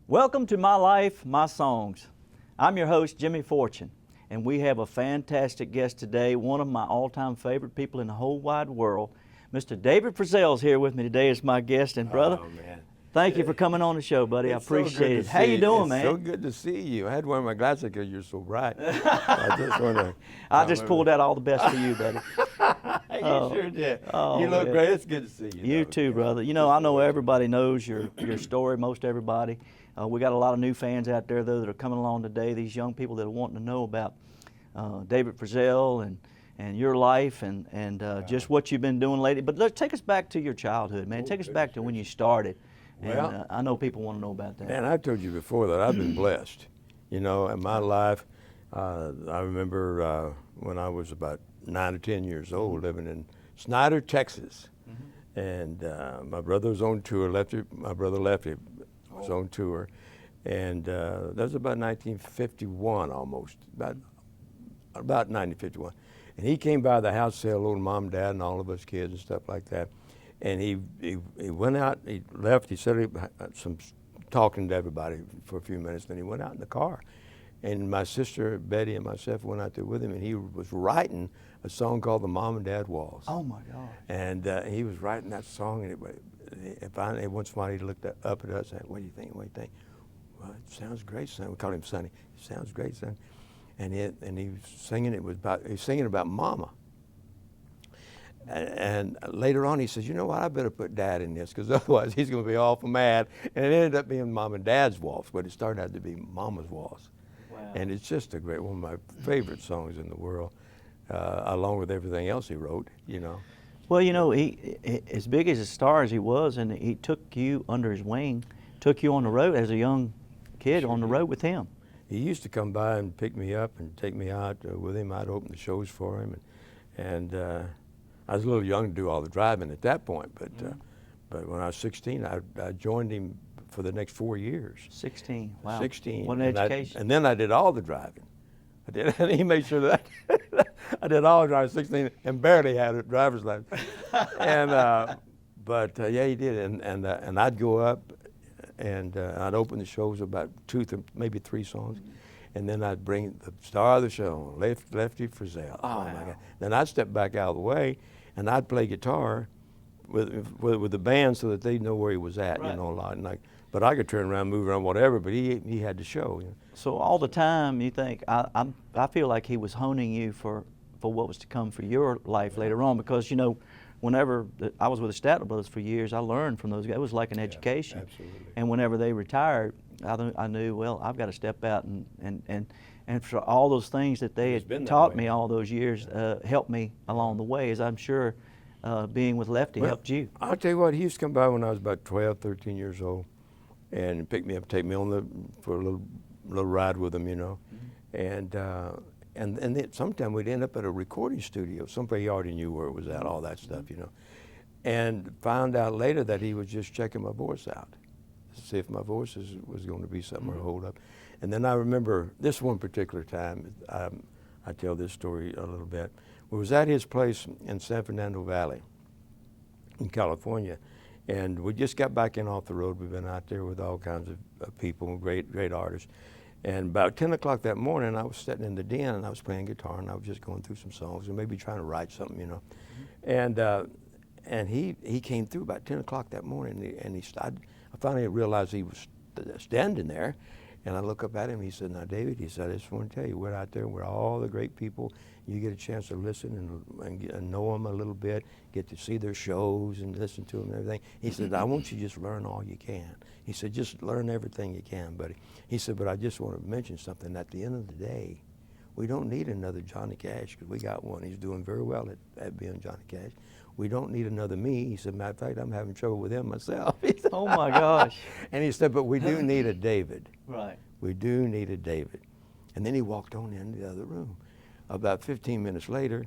Welcome to My Life, My Songs. I'm your host, Jimmy Fortune, and we have a fantastic guest today, one of my all-time favorite people in the whole wide world. Mr. David Frizzell is here with me today as my guest, and brother, man. Thank you for coming on the show, buddy. I appreciate it. How you doing, man? So good to see you. I had to wear my glasses because you're so bright. I just pulled out all the best for you, buddy. You sure did. Oh, you look man. great. It's good to see you. You too, brother. You know, I know everybody knows your story, most everybody. We got a lot of new fans out there, though, that are coming along today, these young people that are wanting to know about David Frizzell and your life and just what you've been doing lately. But let's take us back to your childhood, man. Take us back to when you started. Well, and I know people want to know about that. Man, I told you before that I've been blessed. You know, in my life, I remember when I was about 9 or 10 years old, living in Snyder, Texas. And my brother was on tour, my brother Lefty was on tour. And that was about 1951 almost, about 1951. And he came by the house to say hello to Mom and Dad and all of us kids and stuff like that. And he went out, he left, he said some talking to everybody for a few minutes, then he went out in the car. And my sister Betty and myself went out there with him, and he was writing a song called The Mom and Dad Waltz. Oh my gosh. And he was writing that song, and finally once somebody looked up at us and said, what do you think, what do you think? Well, it sounds great, son. We called him Sonny. It sounds great, son. And he was singing, he was singing about Mama. And later on he says, you know what, I better put Dad in this because otherwise he's going to be awful mad. And it ended up being Mom and Dad's Waltz, but it started out to be Mama's Waltz. Wow. And it's just one of my favorite songs in the world, along with everything else he wrote, you know. Well, you know, he as big as a star as he was, and he took you under his wing, took you on the road as a young kid on the road with him. He used to come by and pick me up and take me out with him. I'd open the shows for him, and I was a little young to do all the driving at that point, but when I was 16, I joined him for the next 4 years. 16, wow. 16. What an education. And then I did all the driving. And he made sure that I did all the driving, 16, and barely had a driver's license. But yeah, he did. And I'd go up, and I'd open the shows about maybe 3 songs. And then I'd bring the star of the show, Lefty Frizzell. Oh, my God. Then I'd step back out of the way, and I'd play guitar with the band so that they'd know where he was at, right. You know, a lot. And but I could turn around, move around, whatever, but he had to show. You know. So all the time you think, I feel like he was honing you for what was to come for your life later on, because, you know, whenever I was with the Statler Brothers for years, I learned from those guys. It was like an education. Absolutely. And whenever they retired, I knew, well, I've got to step out and for all those things that they had taught me all those years, helped me along the way, as I'm sure being with Lefty helped you. I'll tell you what, he used to come by when I was about 12, 13 years old and pick me up, take me for a little ride with him, you know. And then sometime we'd end up at a recording studio. Somebody he already knew where it was at, all that stuff, you know. And found out later that he was just checking my voice out to see if my voice was going to be something or hold up. And then I remember this one particular time, I tell this story a little bit. We was at his place in San Fernando Valley in California, and we just got back in off the road. We've been out there with all kinds of people, great artists. And about 10 o'clock that morning, I was sitting in the den, and I was playing guitar, and I was just going through some songs and maybe trying to write something, you know. And he came through about 10 o'clock that morning, and I finally realized he was standing there. And I look up at him, he said, now, David, he said, I just want to tell you, we're out there, we're all the great people. You get a chance to listen and know them a little bit, get to see their shows and listen to them and everything. He said, I want you to just learn all you can. He said, just learn everything you can, buddy. He said, but I just want to mention something. At the end of the day, we don't need another Johnny Cash, because we got one. He's doing very well at being Johnny Cash. We don't need another me. He said, matter of fact, I'm having trouble with him myself. Oh my gosh. And he said, but we do need a David. Right. We do need a David. And then he walked on into the other room. About 15 minutes later,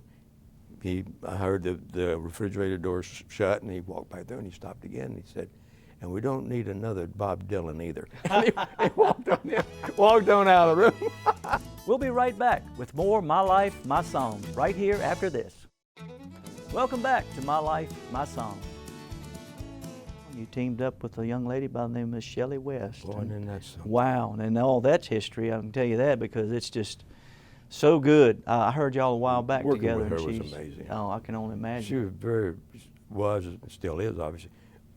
I heard the refrigerator door shut, and he walked back there, and he stopped again, and he said, and we don't need another Bob Dylan either. And he walked on out of the room. We'll be right back with more My Life, My Songs right here after this. Welcome back to My Life, My Songs. You teamed up with a young lady by the name of Shelly West. Boy, and that's something. Wow, and all that's history, I can tell you that, because it's just so good. I heard y'all a while back Working together. with her and was she's, amazing. Oh, I can only imagine. She was, and still is, obviously,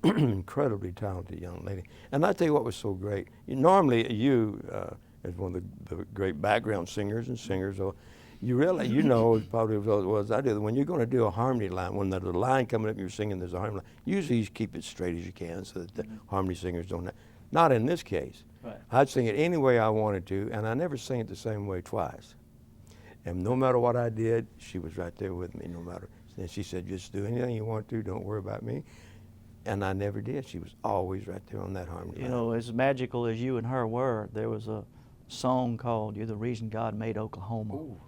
incredibly talented young lady. And I tell you what was so great. Normally, you, as one of the great background singers and singers, you realize, you know, probably as well as I do, that when you're going to do a harmony line, when there's a line coming up and you're singing, there's a harmony line, usually you keep it straight as you can so that the harmony singers don't. Not in this case. Right. I'd sing it any way I wanted to, and I never sang it the same way twice. And no matter what I did, she was right there with me, no matter. And she said, just do anything you want to, don't worry about me. And I never did. She was always right there on that harmony line. You know, as magical as you and her were, there was a song called You're the Reason God Made Oklahoma. Ooh.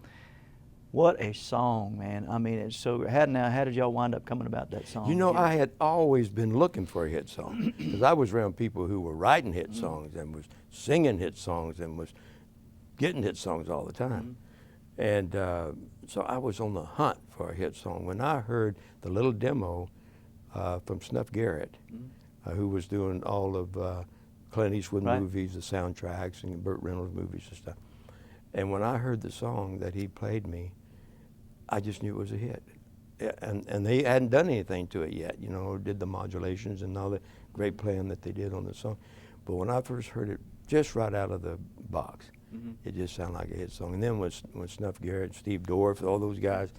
What a song, man. I mean, it's so, how did y'all wind up coming about that song? You know, I had always been looking for a hit song, because I was around people who were writing hit songs and was singing hit songs and was getting hit songs all the time. And so I was on the hunt for a hit song. When I heard the little demo from Snuff Garrett, who was doing all of Clint Eastwood movies, the soundtracks, and Burt Reynolds movies and stuff. And when I heard the song that he played me, I just knew it was a hit. And they hadn't done anything to it yet, you know, did the modulations and all the great playing that they did on the song. But when I first heard it, just right out of the box, it just sounded like a hit song. And then when Snuff Garrett, Steve Dorff, all those guys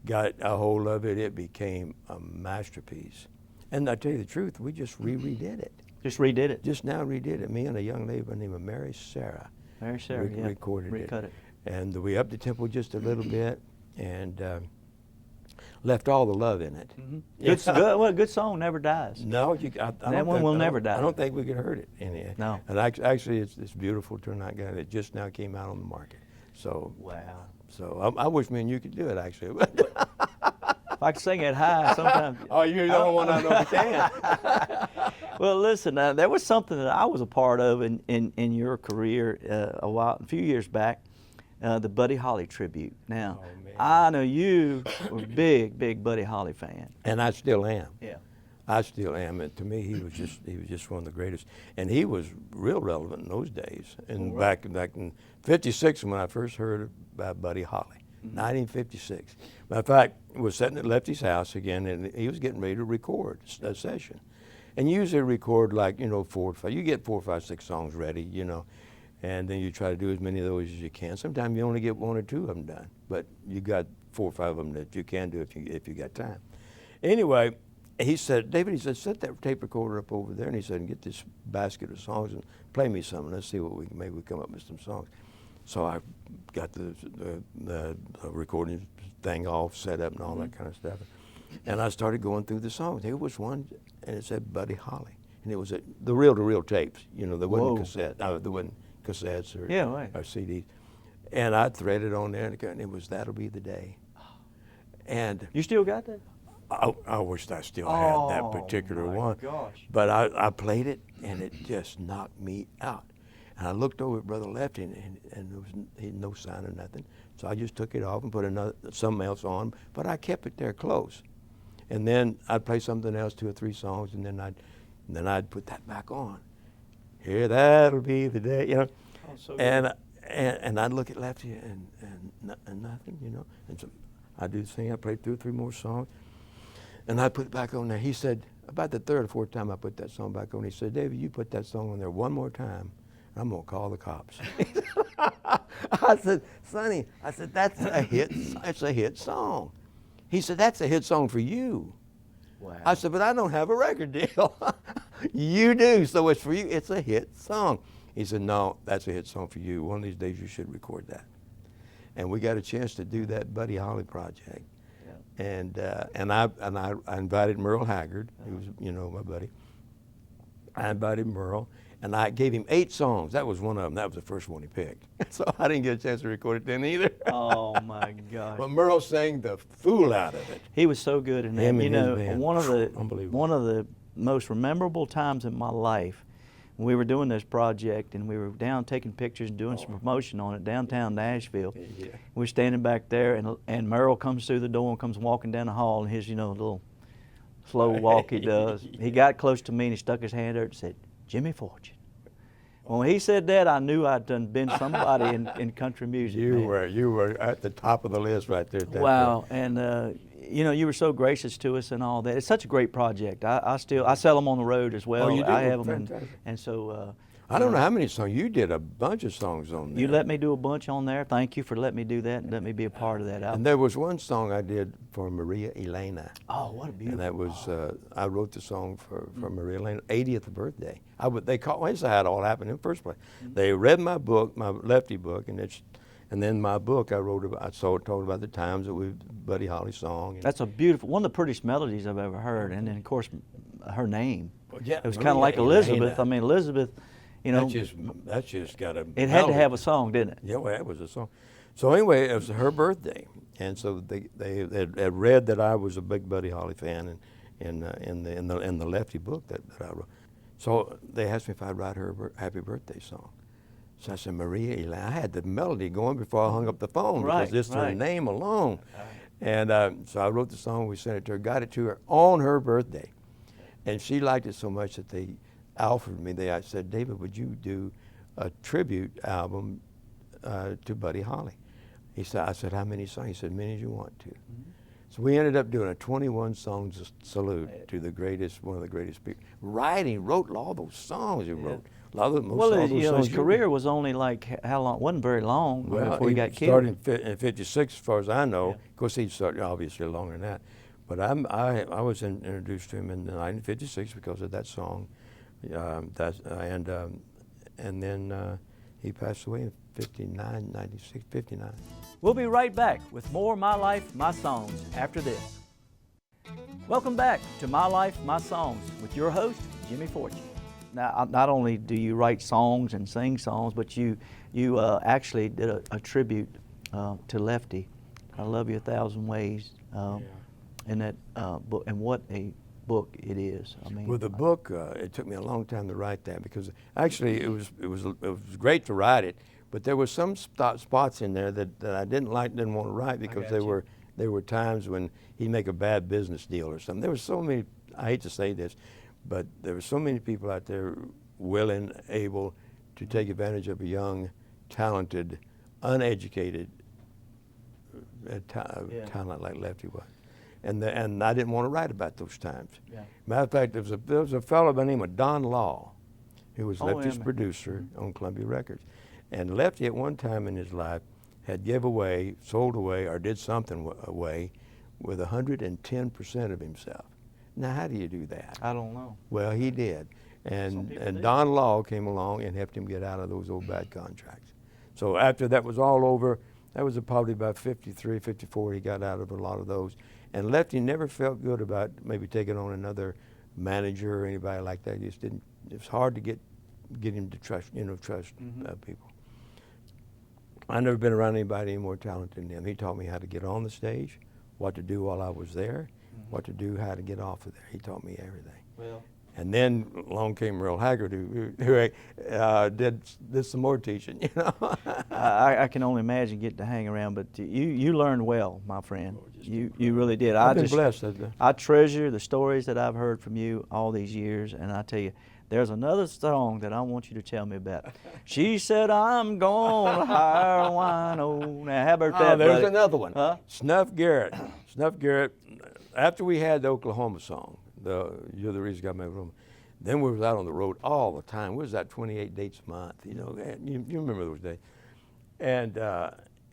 got a hold of it, it became a masterpiece. And I tell you the truth, we just redid it. Just redid it? Just now redid it. Me and a young lady by the name of Mary Sarah. Mary Sarah, yeah. Recorded Recut it. And we upped the tempo just a little bit and left all the love in it. Well, a good song never dies. No, That one will never die. I don't think we could hurt it. No. And actually, it's beautiful turnout gun. It just now came out on the market. So Wow. So I wish me and you could do it, actually. If I could sing it high sometimes. Oh, you're the only one I know that can. Well, listen, there was something that I was a part of in your career a few years back, the Buddy Holly tribute. Now, I know you were a big Buddy Holly fan. And I still am. Yeah. I still am. And to me, he was just one of the greatest. And he was real relevant in those days. And back in '56, when I first heard about Buddy Holly. 1956. Matter of fact, was sitting at Lefty's house again, and he was getting ready to record a session. And you usually record like, 4 or 5. You get 4, 5, 6 songs ready, and then you try to do as many of those as you can. Sometimes you only get 1 or 2 of them done, but you got 4 or 5 of them that you can do if you got time. Anyway, he said, David, he said, set that tape recorder up over there, and he said, get this basket of songs and play me some. Let's see what maybe we come up with some songs. So I got the recording thing all set up and all that kind of stuff. And I started going through the songs. There was one, and it said Buddy Holly. And it was the reel-to-reel tapes. There wasn't cassette. No, there wasn't cassettes or CDs. And I threaded on there, and it was That'll Be the Day. And you still got that? I wished I still had that particular one. Gosh. But I played it, and it just knocked me out. And I looked over at Brother Lefty, and there was no sign of nothing. So I just took it off and put something else on, but I kept it there close. And then I'd play something else, 2 or 3 songs, and then I'd put that back on. Here, that'll be the day, Oh, so good. And I'd look at Lefty and nothing, And so I'd do the thing. I played 2 or 3 more songs, and I put it back on there. He said, about the 3rd or 4th time I put that song back on, he said, David, you put that song on there 1 more time, I'm going to call the cops. I said, Sonny, that's a hit. It's a hit song. He said, that's a hit song for you. Wow. I said, but I don't have a record deal. You do, so it's for you. It's a hit song. He said, no, that's a hit song for you. One of these days you should record that. And we got a chance to do that Buddy Holly project. Yeah. And I invited Merle Haggard, who was, my buddy. I invited Merle, And I gave him 8 songs. That was one of them. That was the first one he picked. So I didn't get a chance to record it then either. Oh my gosh. But Merle sang the fool out of it. He was so good in that. Him and You his know, band. Unbelievable. one of the most memorable times in my life, when we were doing this project and we were down taking pictures and doing some promotion on it downtown Nashville. Yeah. We're standing back there, and Merle comes through the door and comes walking down the hall, and his, you know, little slow walk he does. He got close to me and he stuck his hand there and said, "Jimmy Fortune." When he said that, I knew I'd done been somebody in country music. You man. were at the top of the list right there. At that Wow, point. and you know, you were so gracious to us and all that. It's such a great project. I sell them on the road as well. Oh, you do? I have them, Fantastic. and so. I don't know how many songs. You did a bunch of songs on there. You let me do a bunch on there. Thank you for letting me do that and let me be a part of that album. And there was one song I did for Maria Elena. Oh, what a beautiful. And that was, I wrote the song for Maria Elena's 80th birthday. They called, well, this is how it all happened in the first place. They read my book, my Lefty book, and then my book I wrote about, I told about the times that Buddy Holly song. That's a beautiful, one of the prettiest melodies I've ever heard. And then of course, her name. Yeah, It was kind of like Elizabeth. I mean, Elizabeth, you know. That's just got a It had to have a song, didn't it? Yeah, well, it was a song. So anyway, it was her birthday, and so they had read that I was a big Buddy Holly fan, and in the Lefty book that I wrote. So they asked me if I'd write her a happy birthday song. So I said, Maria Elena. I had the melody going before I hung up the phone Right, because just her right. name alone. And so I wrote the song. We sent it to her, got it to her on her birthday, and she liked it so much that they offered me. I said, David, would you do a tribute album to Buddy Holly? I said, how many songs? He said, many as you want to. So we ended up doing a 21-song salute to one of the greatest people. Wrote all those songs he wrote. A lot of them, Well, all those you know, his songs career was only like, how long? Wasn't very long before he got killed. Started in '56, as far as I know. Of course, he started obviously longer than that. But I was introduced to him in 1956 because of that song. And then he passed away in 59. We'll be right back with more My Life, My Songs after this. Welcome back to My Life, My Songs with your host, Jimmy Fortune. Now, not only do you write songs and sing songs, but you actually did a tribute to Lefty. I Love You 1,000 Ways in that book, and what a book it is. I mean, well, the book it took me a long time to write that because actually it was great to write it, but there were some spots in there that I didn't want to write because there were times when he'd make a bad business deal or something. There were so many. I hate to say this, but there were so many people out there willing, able to take advantage of a young, talented, uneducated talent like Lefty was. And I didn't want to write about those times. Yeah. Matter of fact, there was a fellow by the name of Don Law, who was Lefty's yeah. producer on Columbia Records. And Lefty at one time in his life had sold away, or did something away with 110% of himself. Now, how do you do that? I don't know. Well, he did. And Don Law came along and helped him get out of those old bad contracts. So after that was all over, that was probably about 53, 54, he got out of a lot of those. And Lefty never felt good about maybe taking on another manager or anybody like that. He just didn't. It was hard to get him to trust people. I've never been around anybody any more talented than him. He taught me how to get on the stage, what to do while I was there, what to do, how to get off of there. He taught me everything. Well. And then along came Merle Haggard, who did some more teaching. You know. I can only imagine getting to hang around, but you learned well, my friend. You really did. I've been blessed. I treasure the stories that I've heard from you all these years, and I tell you, there's another song that I want you to tell me about. She said, I'm gonna hire Wino. Now, how about that, there's buddy? another one. Huh? Snuff Garrett. Snuff Garrett, after we had the Oklahoma song, You're the Reason God Made Room, then we was out on the road all the time. We was out 28 dates a month, you know. You remember those days.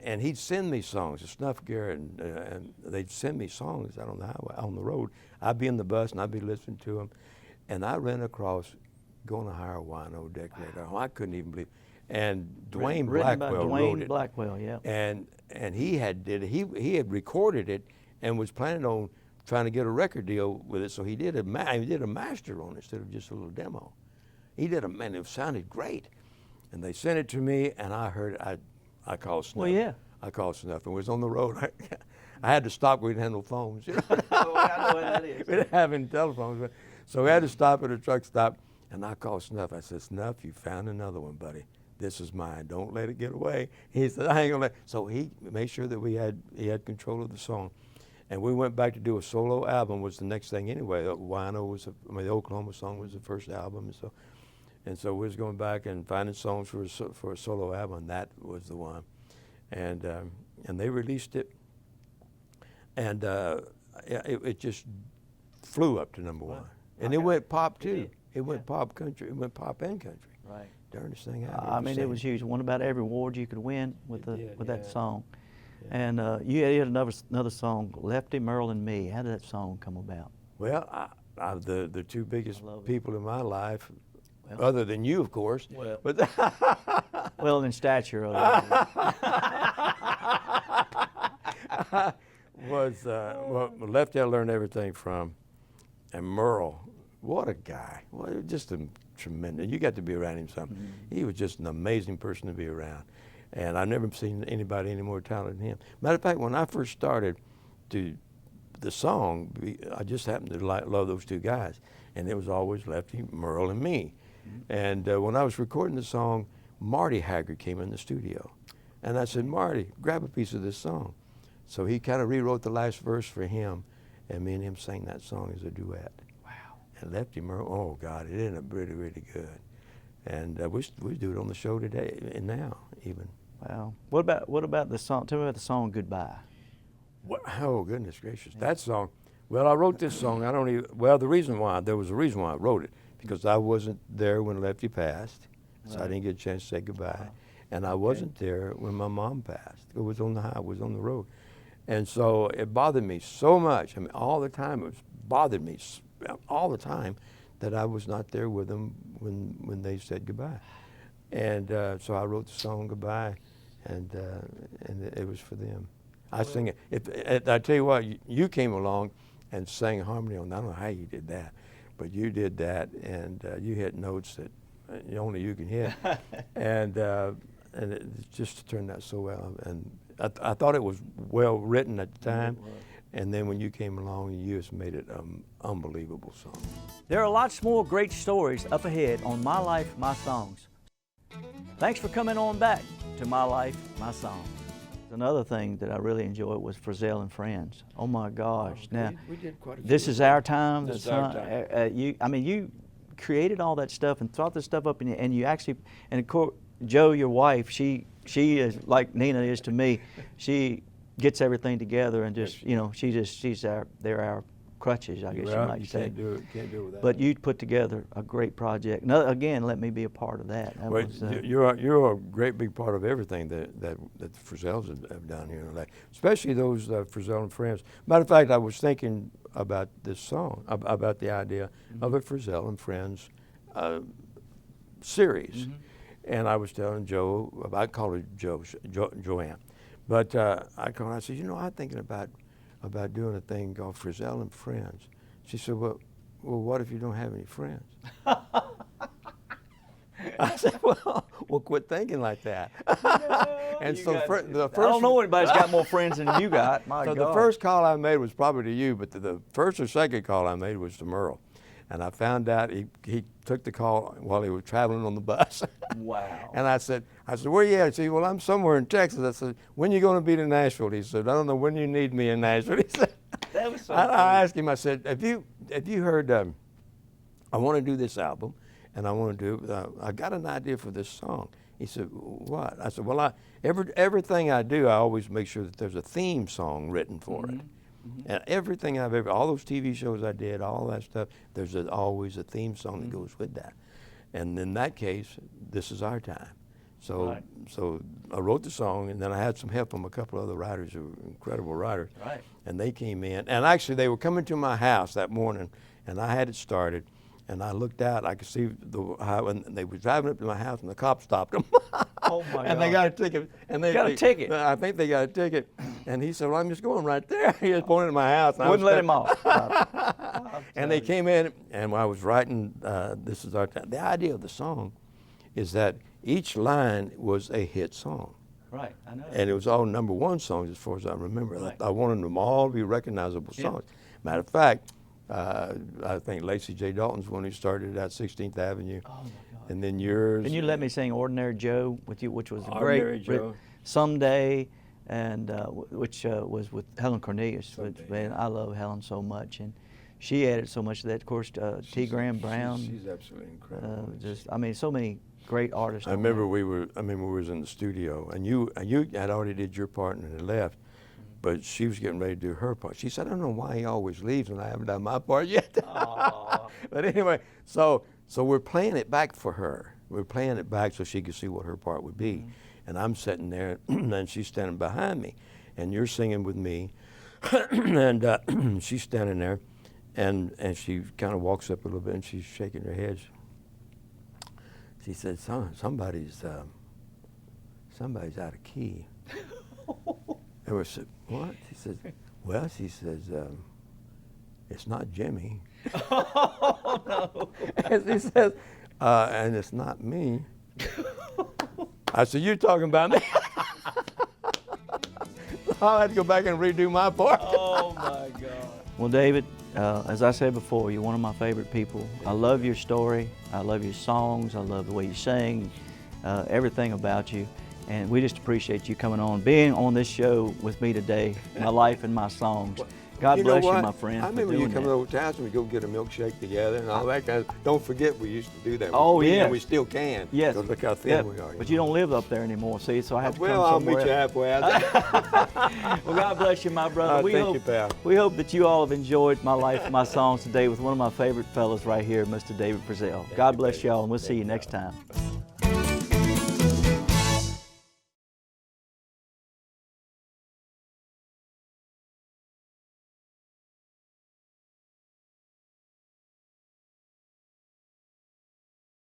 And he'd send me songs, Snuff Garrett, and they'd send me songs out on the highway, on the road. I'd be in the bus and I'd be listening to them, and I ran across Gonna Hire a Wino Decorator. Oh, I couldn't even believe it. And Dwayne Blackwell wrote it. Blackwell, yeah. And he had recorded it and was planning on trying to get a record deal with it, so he did a master on it instead of just a little demo. He did a, man, it sounded great. And they sent it to me, and I heard, I called Snuff. Well, yeah. I called Snuff, and we was on the road. I had to stop. We didn't have no phones. You know? Oh, I know what that is. We didn't have any telephones. So we had to stop at a truck stop, and I called Snuff. I said, Snuff, you found another one, buddy. This is mine. Don't let it get away. He said, I ain't gonna let. So he made sure that he had control of the song. And we went back to do a solo album. Was the next thing anyway. Wino was, the Oklahoma song was the first album, and so we was going back and finding songs for a solo album. And that was the one, and they released it, and it just flew up to number one. And it went pop too. It went pop country. It went pop and country. Right. Darndest thing I ever I mean, seen. it was huge. Won about every award you could win with that song. Yeah. And you had another song, Lefty, Merle, and Me. How did that song come about? Well, the two biggest people in my life, Well, other than you, of course. Well, but well, in stature. was well, Lefty I learned everything from, and Merle, what a guy! Well, just a tremendous. You got to be around him some. Mm-hmm. He was just an amazing person to be around, and I've never seen anybody any more talented than him. Matter of fact, when I first started the song, I just happened to love those two guys, and it was always Lefty, Merle, and me. Mm-hmm. And when I was recording the song, Marty Haggard came in the studio, and I said, Marty, grab a piece of this song. So he kind of rewrote the last verse for him, and me and him sang that song as a duet. Wow. And Lefty, Merle, oh God, it ended up really, really good. And we do it on the show today and now even. Wow. What about the song? Tell me about the song Goodbye. What? Oh goodness gracious, that song. Well, I wrote this song. There was a reason why I wrote it, because I wasn't there when Lefty passed, so I didn't get a chance to say goodbye. Wow. And I wasn't there when my mom passed. It was on the highway, was on the road. And so it bothered me so much. I mean, all the time, it bothered me all the time that I was not there with them when they said goodbye. And so I wrote the song Goodbye, and it was for them. I sing it. I tell you what, you came along and sang harmony on that. I don't know how you did that, but you did that, and you hit notes that only you can hit. And it just turned out so well. And I thought it was well written at the time, and then when you came along, you just made it an unbelievable song. There are lots more great stories up ahead on My Life, My Songs. Thanks for coming on back to My Life, My Songs. Another thing that I really enjoyed was Frizzell and Friends. Oh my gosh! Now, we did quite a few. This is our time. This is our time. You created all that stuff and thought this stuff up, and you actually, and of course, Jo, your wife, she is like Nina is to me. She gets everything together and just, they're our crutches, I guess you might say. Can't do it without. But you put together a great project. Now, again, let me be a part of that. You're a great big part of everything that the Frizzells have done here in LA, especially those Frizzell and Friends. Matter of fact, I was thinking about this song, about the idea of a Frizzell and Friends series. And I was telling Jo, I call her Joanne, but I said, I'm thinking about doing a thing called Frizzell and Friends. She said, well, what if you don't have any friends? I said, well, quit thinking like that. And so the first, I don't know anybody's got more friends than you got. My so God. The first call I made was probably to you, but the first or second call I made was to Merle. And I found out he took the call while he was traveling on the bus. Wow. And I said, where you at? He said, well, I'm somewhere in Texas. I said, when you going to be to Nashville? He said, I don't know when you need me in Nashville. He said, that was so I asked him, I said, have you heard, I want to do this album, and I want to do, I got an idea for this song. He said, what? I said, well, everything I do, I always make sure that there's a theme song written for it. And everything all those TV shows I did, all that stuff, there's always a theme song that goes with that. And in that case, this is our time. So I wrote the song, and then I had some help from a couple other writers who were incredible writers. Right. And they came in. And actually, they were coming to my house that morning, and I had it started. And I looked out, I could see and they were driving up to my house, and the cops stopped them. Oh my God. And they got a ticket. And they got a ticket? I think they got a ticket. And he said, well, I'm just going right there. He just pointed at my house. And Wouldn't let him off. And they came in, and when I was writing, this is our time. The idea of the song is that each line was a hit song. Right, I know. And it was all #1 songs as far as I remember. Right. I wanted them all to be recognizable songs. Matter of fact, I think Lacey J. Dalton's when he started at 16th Avenue. Oh, my God. And then yours. And you let me sing Ordinary Joe with you, which was a Ordinary great, Joe. Someday, and which was with Helen Cornelius. Someday, Man, I love Helen so much, and she added so much to that. Of course, T. Graham Brown. She's absolutely incredible. I mean, so many great artists. I remember we was in the studio, and you had already did your part and had left, but she was getting ready to do her part. She said, I don't know why he always leaves when I haven't done my part yet. But anyway, so we're playing it back for her. We're playing it back so she could see what her part would be. And I'm sitting there, and she's standing behind me, and you're singing with me, and she's standing there, and she kind of walks up a little bit, and she's shaking her head. She said, somebody's out of key. And we said, what? She said, well, she says, it's not Jimmy. Oh, no. And she says, and it's not me. I said, you're talking about me. I'll have to go back and redo my part. Oh, my God. Well, David, as I said before, you're one of my favorite people. I love your story. I love your songs. I love the way you sing, everything about you. And we just appreciate you coming on, being on this show with me today, my life and my songs. God bless you, my friend. I remember you coming over to house and we go get a milkshake together and all that kind of. Don't forget we used to do that. Oh, yeah. And we still can. Yes. Because look how thin we are. But you don't live up there anymore, see, so I have to well, come I'll somewhere meet you else. halfway out there. Well, God bless you, my brother. Thank you, pal. We hope that you all have enjoyed my life and my songs today with one of my favorite fellas right here, Mr. David Frizzell. God bless y'all, and we'll see you next time.